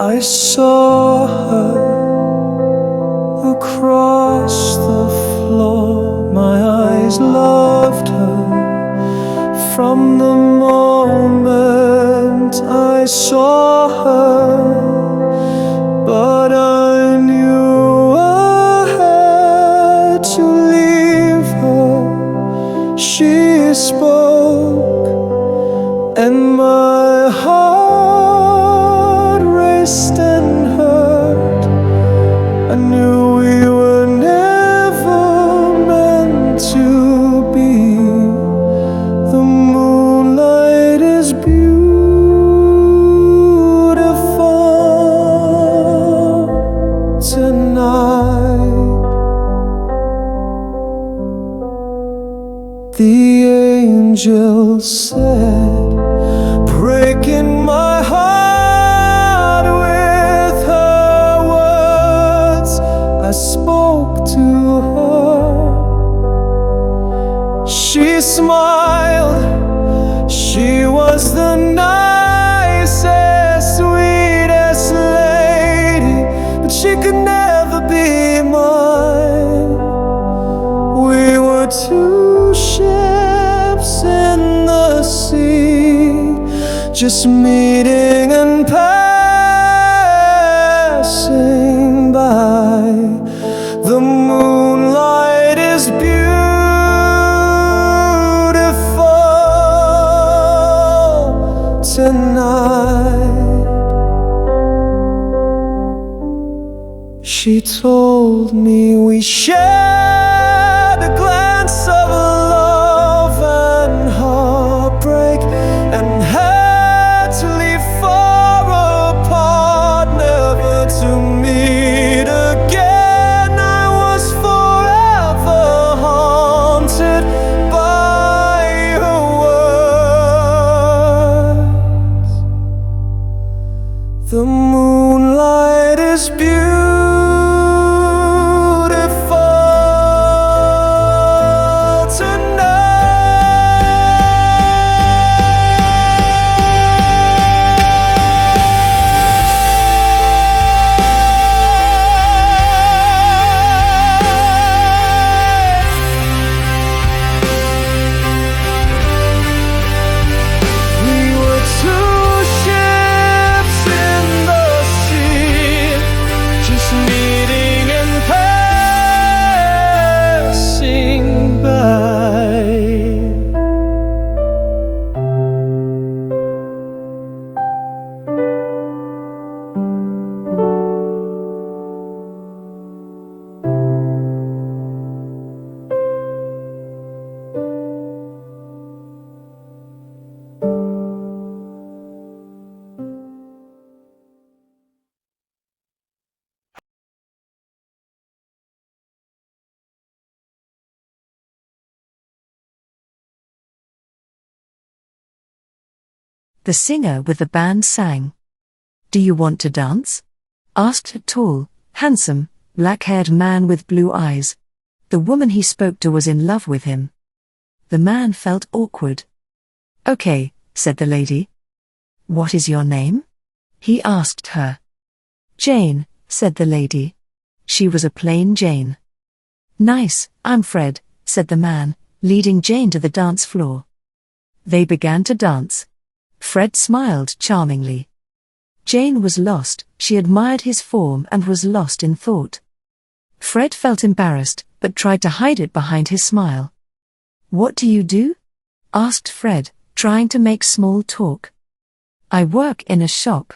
I saw her across the floor. My eyes loved her from the moment I saw her, but I knew I had to leave her. She spoke and my heart raced and hurt. I knew we were never meant to be. The moonlight is beautiful tonight. The angel said, breaking my heart with her words. I spoke to her. She smiled. She was the nicest, sweetest lady, but she could never be mine. We were two ships in the sea, just meeting and passing by. The moonlight is beautiful tonight. She told me we shared a glance of love and heartbreak, and had to leave far apart, never to meet again. I was forever haunted by her words. The moonlight is beautiful The singer with the band sang. "Do you want to dance?" asked a tall, handsome, black-haired man with blue eyes. The woman he spoke to was in love with him. The man felt awkward. "Okay," said the lady. "What is your name?" he asked her. "Jane," said the lady. She was a plain Jane. "Nice, I'm Fred," said the man, leading Jane to the dance floor. They began to dance. Fred smiled charmingly. Jane was lost. She admired his form and was lost in thought. Fred felt embarrassed, but tried to hide it behind his smile. "What do you do?" asked Fred, trying to make small talk. "I work in a shop."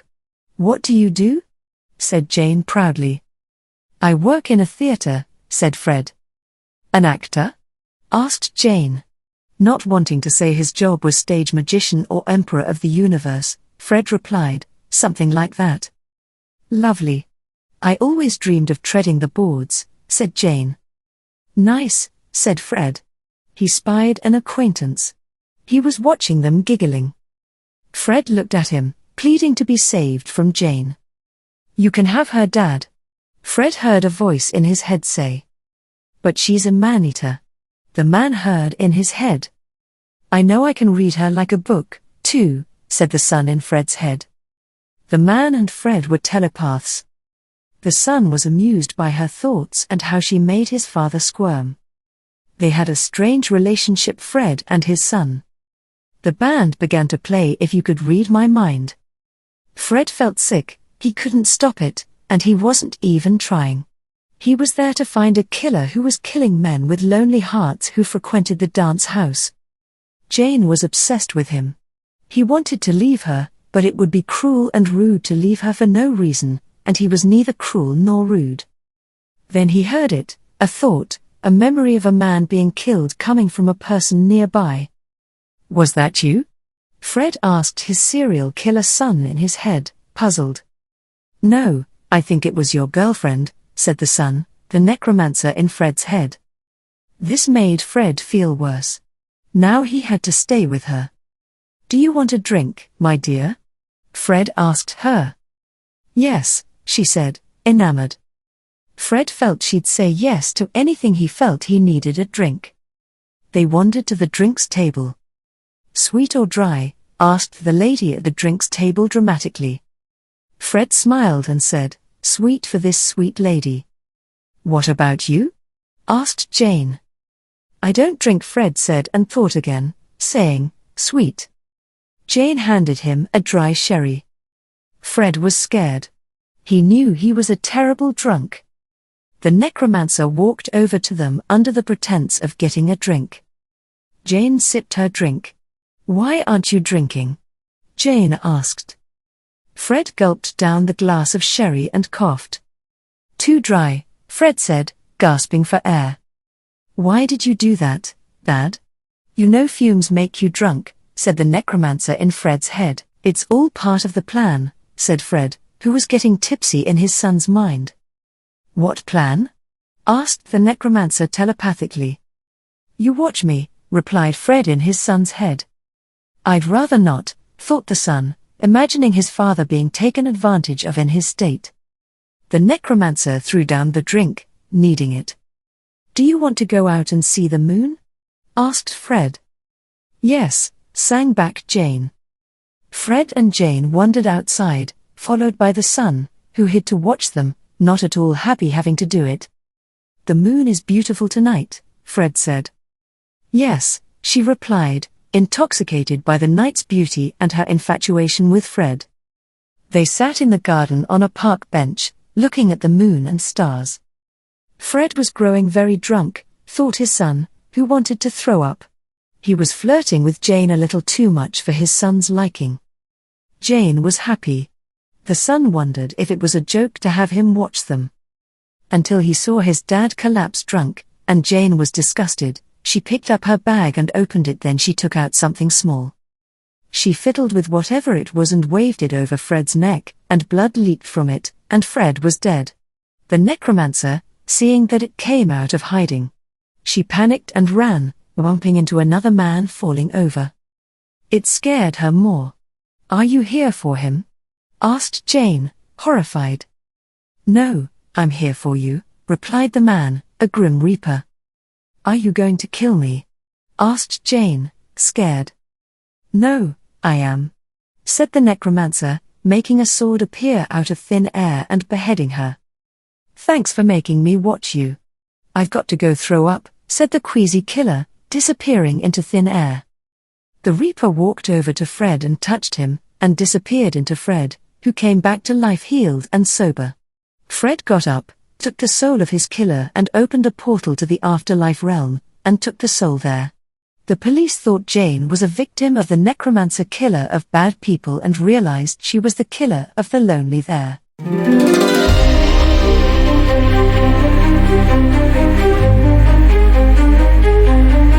"What do you do?" said Jane proudly. "I work in a theater," said Fred. "An actor?" asked Jane. Not wanting to say his job was stage magician or emperor of the universe, Fred replied, "Something like that." "Lovely. I always dreamed of treading the boards," said Jane. "Nice," said Fred. He spied an acquaintance. He was watching them giggling. Fred looked at him, pleading to be saved from Jane. "You can have her, Dad." Fred heard a voice in his head say. "But she's a man-eater." The man heard in his head. "I know I can read her like a book, too," said the son in Fred's head. The man and Fred were telepaths. The son was amused by her thoughts and how she made his father squirm. They had a strange relationship, Fred and his son. The band began to play If You Could Read My Mind. Fred felt sick, he couldn't stop it, and he wasn't even trying. He was there to find a killer who was killing men with lonely hearts who frequented the dance house. Jane was obsessed with him. He wanted to leave her, but it would be cruel and rude to leave her for no reason, and he was neither cruel nor rude. Then he heard it, a thought, a memory of a man being killed coming from a person nearby. Was that you? Fred asked his serial killer son in his head, puzzled. No, I think it was your girlfriend, said the son, the necromancer in Fred's head. This made Fred feel worse. Now he had to stay with her. Do you want a drink, my dear? Fred asked her. Yes, she said, enamored. Fred felt she'd say yes to anything. He felt he needed a drink. They wandered to the drinks table. Sweet or dry? Asked the lady at the drinks table dramatically. Fred smiled and said, sweet for this sweet lady. What about you? Asked Jane. I don't drink, Fred said and thought again, saying, sweet. Jane handed him a dry sherry. Fred was scared. He knew he was a terrible drunk. The necromancer walked over to them under the pretense of getting a drink. Jane sipped her drink. Why aren't you drinking? Jane asked. Fred gulped down the glass of sherry and coughed. Too dry, Fred said, gasping for air. Why did you do that, Dad? You know fumes make you drunk, said the necromancer in Fred's head. It's all part of the plan, said Fred, who was getting tipsy in his son's mind. What plan? Asked the necromancer telepathically. You watch me, replied Fred in his son's head. I'd rather not, thought the son, imagining his father being taken advantage of in his state. The necromancer threw down the drink, needing it. Do you want to go out and see the moon? Asked Fred. Yes, sang back Jane. Fred and Jane wandered outside, followed by the son, who hid to watch them, not at all happy having to do it. The moon is beautiful tonight, Fred said. Yes, she replied, intoxicated by the night's beauty and her infatuation with Fred. They sat in the garden on a park bench, looking at the moon and stars. Fred was growing very drunk, thought his son, who wanted to throw up. He was flirting with Jane a little too much for his son's liking. Jane was happy. The son wondered if it was a joke to have him watch them. Until he saw his dad collapse drunk, and Jane was disgusted. She picked up her bag and opened it, then she took out something small. She fiddled with whatever it was and waved it over Fred's neck, and blood leaked from it, and Fred was dead. The necromancer, seeing that it came out of hiding. She panicked and ran, bumping into another man falling over. It scared her more. Are you here for him? Asked Jane, horrified. No, I'm here for you, replied the man, a grim reaper. Are you going to kill me? Asked Jane, scared. No, I am, said the necromancer, making a sword appear out of thin air and beheading her. Thanks for making me watch you. I've got to go throw up, said the queasy killer, disappearing into thin air. The reaper walked over to Fred and touched him, and disappeared into Fred, who came back to life healed and sober. Fred got up, took the soul of his killer and opened a portal to the afterlife realm, and took the soul there. The police thought Jane was a victim of the necromancer killer of bad people and realized she was the killer of the lonely there.